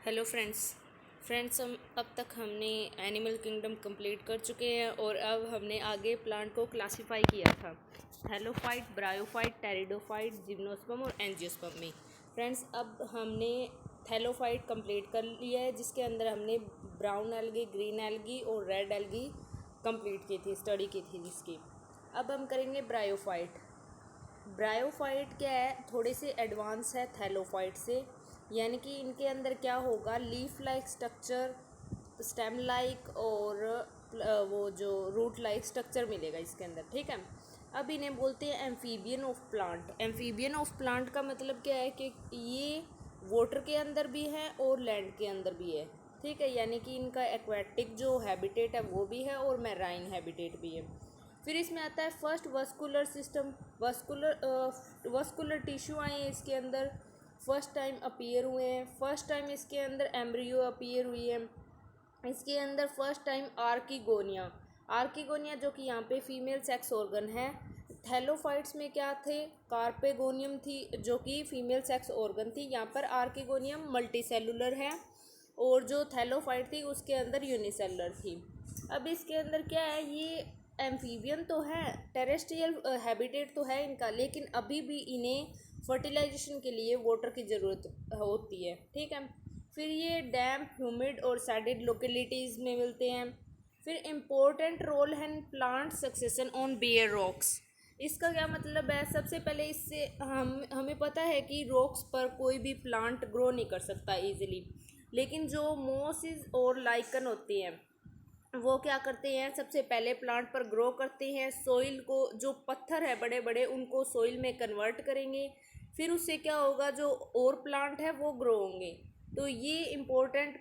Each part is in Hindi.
हेलो फ्रेंड्स हम अब तक हमने एनिमल किंगडम कंप्लीट कर चुके हैं और अब हमने आगे प्लांट को क्लासिफाई किया था थैलोफाइट, ब्रायोफाइट, टेरिडोफाइट, जिम्नोस्पर्म और एंजियोस्पर्म में। फ्रेंड्स अब हमने थैलोफाइट कंप्लीट कर लिया है, जिसके अंदर हमने ब्राउन एल्गी, ग्रीन एल्गी और रेड एल्गी कंप्लीट की थी, स्टडी की थी जिसकी। अब हम करेंगे ब्रायोफाइट। ब्रायोफाइट क्या है, थोड़े से एडवांस है थैलोफाइट से, यानी कि इनके अंदर क्या होगा, leaf like structure, stem like और वो जो रूट लाइक स्ट्रक्चर मिलेगा इसके अंदर। ठीक है, अब इन्हें बोलते हैं amphibian of plant. Amphibian of plant का मतलब क्या है कि ये वाटर के अंदर भी है और लैंड के अंदर भी है। ठीक है, यानी कि इनका एक्वेटिक जो हैबिटेट है वो भी है और मैराइन हैबिटेट भी है। फिर इसमें आता है first vascular system. Vascular tissue आए हैं इसके अंदर, फर्स्ट टाइम अपीयर हुए हैं। फर्स्ट टाइम इसके अंदर एम्ब्रियो अपीयर हुई है। इसके अंदर फर्स्ट टाइम आर्किगोनिया, आर्किगोनिया जो कि यहाँ पे फीमेल सेक्स ऑर्गन है। थैलोफाइट्स में क्या थे, कार्पेगोनियम थी जो कि फीमेल सेक्स ऑर्गन थी। यहाँ पर आर्किगोनियम मल्टीसेलुलर है और जो थैलोफाइट थी उसके अंदर यूनिसेलुलर थी। अब इसके अंदर क्या है, ये एम्फीबियन तो है, टेरेस्ट्रियल हैबिटेट तो है इनका, लेकिन अभी भी इन्हें फर्टिलाइजेशन के लिए वाटर की ज़रूरत होती है। ठीक है, फिर ये डैम्प, ह्यूमिड और सैडिड लोकेलिटीज़ में मिलते हैं। फिर इम्पोर्टेंट रोल है plant succession on bare rocks. इसका क्या मतलब है, सबसे पहले इससे हमें पता है कि रॉक्स पर कोई भी प्लांट ग्रो नहीं कर सकता इजीली, लेकिन जो मोसिस और लाइकन होते हैं वो क्या करते हैं, सबसे पहले प्लांट पर ग्रो करते हैं। सॉइल को, जो पत्थर है बड़े बड़े, उनको सॉइल में कन्वर्ट करेंगे। फिर उससे क्या होगा, जो और प्लांट है वो ग्रो होंगे। तो ये इम्पोर्टेंट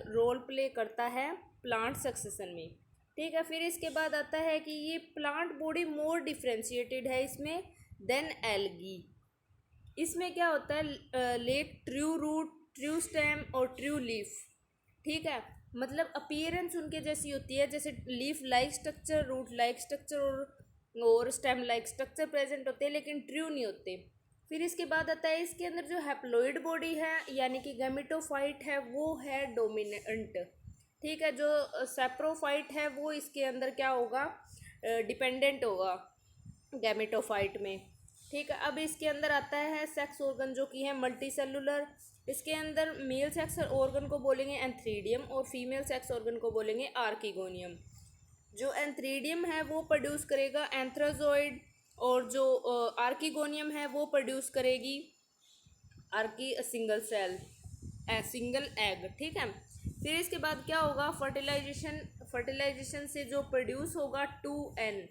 रोल प्ले करता है प्लांट सक्सेशन में। ठीक है, फिर इसके बाद आता है कि ये प्लांट बॉडी मोर डिफ्रेंशिएटेड है इसमें देन एल्गी। इसमें क्या होता है, lack true root, true stem और ट्रू लीफ। ठीक है, मतलब अपीयरेंस उनके जैसी होती है, जैसे leaf like structure, root like structure और स्टेम लाइक स्ट्रक्चर प्रेजेंट होते हैं, लेकिन ट्रू नहीं होते। फिर इसके बाद आता है इसके अंदर जो हैप्लॉइड बॉडी है यानी कि गैमेटोफाइट है वो है डोमिनेंट। ठीक है, जो सेप्रोफाइट है वो इसके अंदर क्या होगा, डिपेंडेंट होगा गैमेटोफाइट में। ठीक है, अब इसके अंदर आता है सेक्स ऑर्गन जो कि है मल्टी सेलुलर। इसके अंदर मेल सेक्स ऑर्गन को बोलेंगे एंथ्रीडियम और फीमेल सेक्स ऑर्गन को बोलेंगे आर्किगोनियम। जो एंथ्रीडियम है वो प्रोड्यूस करेगा एंथ्राजोइड और जो आर्किगोनियम है वो प्रोड्यूस करेगी आर्की सिंगल एग। ठीक है, फिर इसके बाद क्या होगा, फर्टिलाइजेशन से जो प्रोड्यूस होगा 2n।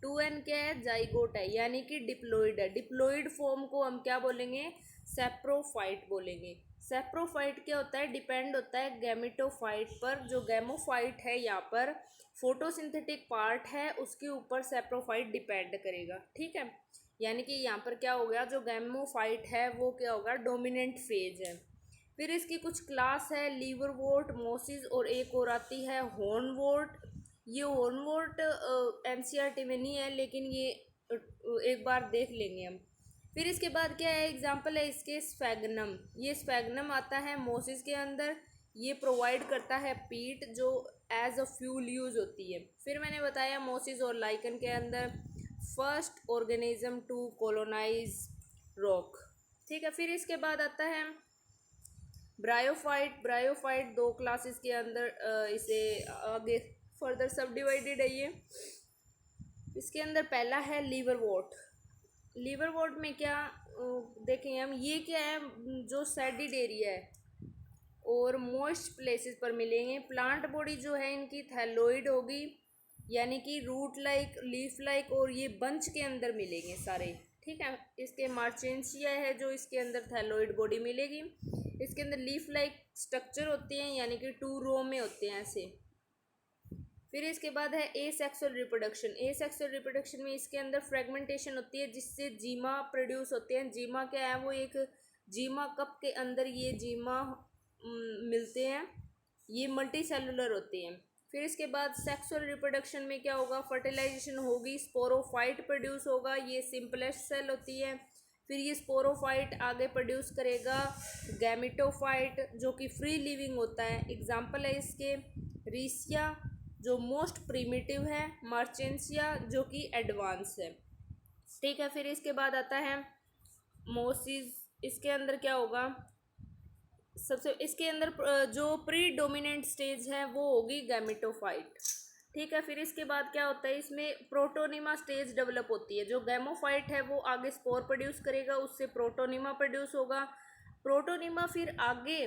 2n क्या है, जाइगोट है, यानी कि डिप्लॉइड है। डिप्लॉइड फॉर्म को हम क्या बोलेंगे, सेप्रोफाइट बोलेंगे। सेप्रोफाइट क्या होता है, डिपेंड होता है गैमेटोफाइट पर। जो गैमोफाइट है यहाँ पर फोटोसिंथेटिक पार्ट है, उसके ऊपर सेप्रोफाइट डिपेंड करेगा। ठीक है, यानी कि यहाँ पर क्या हो गया, जो गैमोफाइट है वो क्या होगा, डोमिनेंट फेज है। फिर इसकी कुछ क्लास है, लीवरवोर्ट, मोसिस और एक और आती है हॉर्नवोर्ट। ये हॉर्नवोर्ट एनसीईआरटी में नहीं है, लेकिन ये एक बार देख लेंगे हम। फिर इसके बाद क्या है, एग्जाम्पल है इसके स्फैगनम। ये स्फैगनम आता है मोसिस के अंदर, ये प्रोवाइड करता है पीट जो एज अ फ्यूल यूज होती है। फिर मैंने बताया मोसिस और लाइकन के अंदर first organism to colonise rock. ठीक है, फिर इसके बाद आता है ब्रायोफाइट। ब्रायोफाइट दो क्लासेस के अंदर इसे आगे फर्दर सब डिवाइडेड है ये। इसके अंदर पहला है लीवरवोर्ट। लीवरवोर्ट में क्या देखेंगे हम, ये क्या है, जो सैडिड एरिया है और मॉइस्ट प्लेसेस पर मिलेंगे। प्लांट बॉडी जो है इनकी थैलोइड होगी, यानी कि रूट लाइक, लीफ लाइक, और ये बंच के अंदर मिलेंगे सारे। ठीक है, इसके मार्चेंसिया है जो इसके अंदर थैलोइड बॉडी मिलेगी। इसके अंदर लीफ लाइक स्ट्रक्चर होते हैं, यानी कि 2 रो में होते हैं ऐसे। फिर इसके बाद है ए सेक्सुअल रिप्रोडक्शन। ए सेक्सुअल रिप्रोडक्शन में इसके अंदर फ्रेगमेंटेशन होती है जिससे जीमा प्रोड्यूस होते हैं। जीमा क्या है, वो एक जीमा कप के अंदर ये जीमा मिलते हैं, ये मल्टी सेलुलर होते हैं। फिर इसके बाद सेक्सुअल रिप्रोडक्शन में क्या होगा, फर्टिलाइजेशन होगी, स्पोरोफाइट प्रोड्यूस होगा, ये सिंपलेस्ट सेल होती है। फिर ये स्पोरोफाइट आगे प्रोड्यूस करेगा गैमेटोफाइट जो कि फ्री लिविंग होता है। एग्जाम्पल है इसके रीसिया जो मोस्ट प्रिमिटिव है, मार्चेंसिया जो कि एडवांस है। ठीक है, फिर इसके बाद आता है मोसिस। इसके अंदर क्या होगा, सबसे इसके अंदर जो प्री डोमिनेंट स्टेज है वो होगी गैमेटोफाइट। ठीक है, फिर इसके बाद क्या होता है, इसमें प्रोटोनिमा स्टेज डेवलप होती है। जो गैमोफाइट है वो आगे स्पोर प्रोड्यूस करेगा, उससे प्रोटोनिमा प्रोड्यूस होगा। प्रोटोनिमा फिर आगे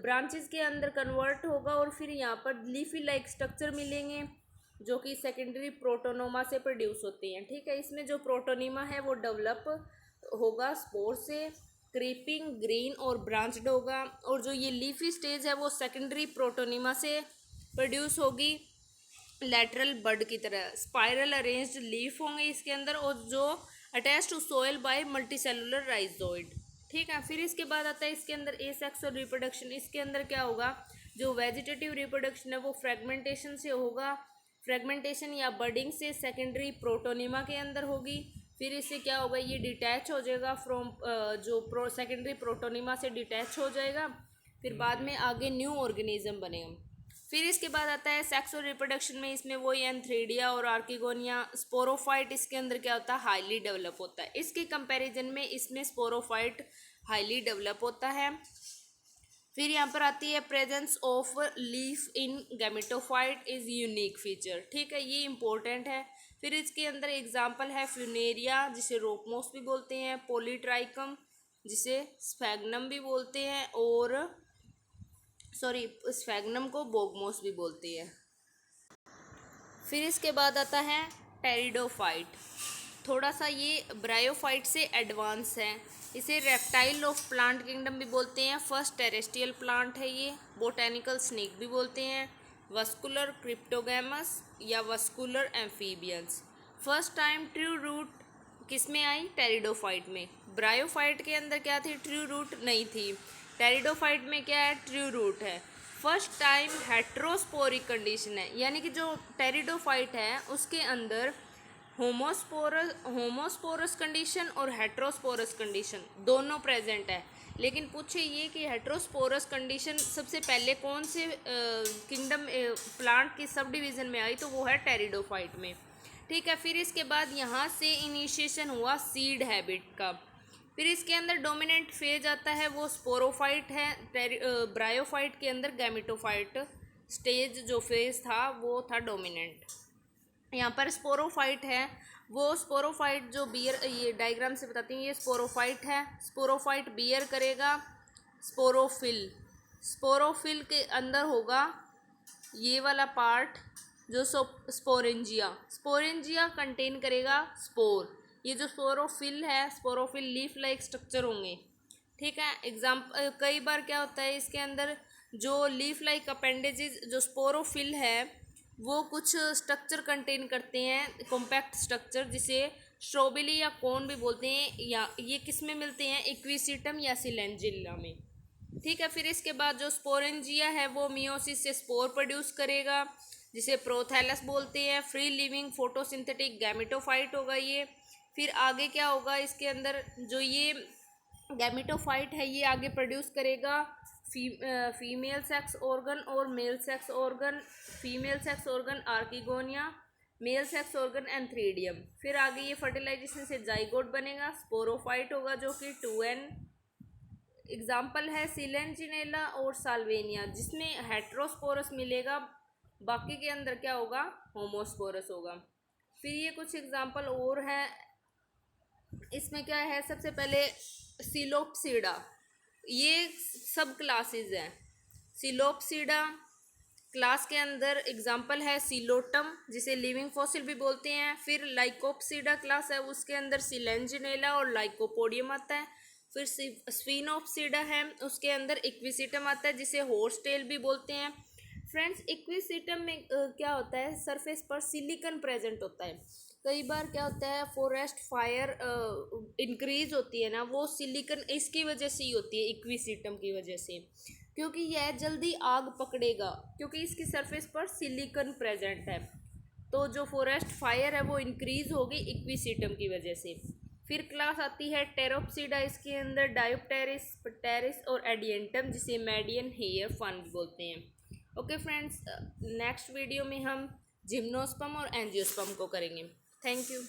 ब्रांचेस के अंदर कन्वर्ट होगा और फिर यहाँ पर लीफी लाइक स्ट्रक्चर मिलेंगे जो कि सेकेंडरी प्रोटोनोमा से प्रोड्यूस होते हैं। ठीक है, इसमें जो प्रोटोनिमा है वो डेवलप होगा स्पोर से, क्रीपिंग ग्रीन और ब्रांच्ड होगा। और जो ये लीफी स्टेज है वो सेकेंडरी प्रोटोनिमा से प्रोड्यूस होगी लैटरल बड की तरह। स्पाइरल अरेंज्ड लीफ होंगे इसके अंदर और जो attach to soil by multicellular rhizoid. ठीक है, फिर इसके बाद आता है इसके अंदर एसेक्सुअल रिप्रोडक्शन। इसके अंदर क्या होगा, जो वेजिटेटिव रिप्रोडक्शन है वो फ्रेगमेंटेशन से होगा, फ्रेगमेंटेशन या बडिंग से सेकेंडरी प्रोटोनिमा के अंदर होगी। फिर इससे क्या होगा, ये डिटैच हो जाएगा फ्रॉम जो सेकेंडरी प्रोटोनिमा से डिटैच हो जाएगा, फिर बाद में आगे न्यू ऑर्गेनिज्म बनेगा। फिर इसके बाद आता है सेक्सुअल रिप्रोडक्शन में, इसमें वही एंथ्रेडिया और आर्किगोनिया। स्पोरोफाइट इसके अंदर क्या होता है, हाईली डेवलप होता है। इसके कंपैरिजन में इसमें स्पोरोफाइट हाईली डेवलप होता है। फिर यहाँ पर आती है presence of leaf in gametophyte is unique feature. ठीक है, ये इंपॉर्टेंट है। फिर इसके अंदर एग्जांपल है फ्यूनेरिया जिसे रोपमोस भी बोलते हैं, पॉलीट्राइकम जिसे स्फैग्नम भी बोलते हैं, और स्फैग्नम को बोगमोस भी बोलते हैं। फिर इसके बाद आता है टेरिडोफाइट। थोड़ा सा ये ब्रायोफाइट से एडवांस है। इसे रेप्टाइल ऑफ प्लांट किंगडम भी बोलते हैं। फर्स्ट टेरेस्ट्रियल प्लांट है ये। बोटेनिकल स्नेक भी बोलते हैं। वस्कुलर क्रिप्टोगैमस या vascular amphibians. First time true root किस में आई, टेरिडोफाइट में। ब्रायोफाइट के अंदर क्या थी, ट्रू रूट नहीं थी। टेरिडोफाइट में क्या है, ट्रू रूट है। फर्स्ट टाइम हेट्रोस्पोरिक कंडीशन है, यानी कि जो टेरिडोफाइट है उसके अंदर होमोस्पोरस कंडीशन और हेट्रोस्पोरस कंडीशन दोनों प्रेजेंट है। लेकिन पूछे ये कि हेट्रोस्पोरस कंडीशन सबसे पहले कौन से किंगडम प्लांट की सब डिवीज़न में आई, तो वो है टेरिडोफाइट में। ठीक है, फिर इसके बाद यहाँ से इनिशिएशन हुआ सीड हैबिट का। फिर इसके अंदर डोमिनेंट फेज आता है वो स्पोरोफाइट है। ब्रायोफाइट के अंदर गैमेटोफाइट स्टेज जो फेज था वो था डोमिनेंट। यहाँ पर स्पोरोफाइट है, वो स्पोरोफाइट जो बियर, ये डायग्राम से बताती हैं, ये स्पोरोफाइट है। स्पोरोफाइट बियर करेगा स्पोरोफिल। स्पोरोफिल के अंदर होगा ये वाला पार्ट जो स्पोरेंजिया। स्पोरेंजिया कंटेन करेगा स्पोर। ये जो स्पोरोफिल है, स्पोरोफिल लीफ लाइक स्ट्रक्चर होंगे। ठीक है, कई बार क्या होता है इसके अंदर जो लीफ लाइक अपेंडेजेस जो स्पोरोफिल है वो कुछ स्ट्रक्चर कंटेन करते हैं, कॉम्पैक्ट स्ट्रक्चर जिसे स्ट्रोबिली या कोन भी बोलते हैं, या ये किस में मिलते हैं, इक्विसिटम या सिलेंजिला में। ठीक है, फिर इसके बाद जो स्पोरेंजिया है वो मियोसिस से स्पोर प्रोड्यूस करेगा जिसे प्रोथैलस बोलते हैं। फ्री लिविंग फोटोसिंथेटिक गैमेटोफाइट होगा ये। फिर आगे क्या होगा, इसके अंदर जो ये गैमेटोफाइट है ये आगे प्रोड्यूस करेगा फीमेल सेक्स ऑर्गन और male sex organ. Female sex organ archegonia, male sex organ antheridium. फिर आगे ये फर्टिलाइजेशन से जाइगोट बनेगा, स्पोरोफाइट होगा जो कि 2n। एग्जाम्पल है सिलेंजिनेला और साल्वेनिया जिसमें हेट्रोस्पोरस मिलेगा, बाकी के अंदर क्या होगा, होमोस्पोरस होगा। फिर ये कुछ एग्जाम्पल और हैं, इसमें क्या है, सबसे पहले सिलोप्सिडा, ये सब क्लासेस हैं। सिलोप्सिडा क्लास के अंदर एग्जाम्पल है सिलोटम जिसे लिविंग फॉसिल भी बोलते हैं। फिर लाइकोप्सिडा क्लास है, उसके अंदर सिलेंजिनेला और लाइकोपोडियम आता है। फिर स्फीनोप्सिडा है, उसके अंदर इक्विसिटम आता है जिसे हॉर्सटेल भी बोलते हैं। फ्रेंड्स, इक्विसिटम में क्या होता है, सरफेस पर सिलिकन प्रेजेंट होता है। कई बार क्या होता है, फॉरेस्ट फायर इंक्रीज होती है ना, वो सिलिकन इसकी वजह से ही होती है, इक्विसिटम की वजह से, क्योंकि यह जल्दी आग पकड़ेगा क्योंकि इसकी सरफेस पर सिलिकन प्रेजेंट है। तो जो फॉरेस्ट फायर है वो इंक्रीज होगी इक्विसिटम की वजह से। फिर क्लास आती है टेरोप्सिडा, इसके अंदर डायोप्टेरिस, पटेरिस और एडियंटम, जिसे मेडियन हेयर फन भी बोलते हैं। ओके फ्रेंड्स, नेक्स्ट वीडियो में हम जिम्नोस्पर्म और एंजियोस्पर्म को करेंगे। Thank you.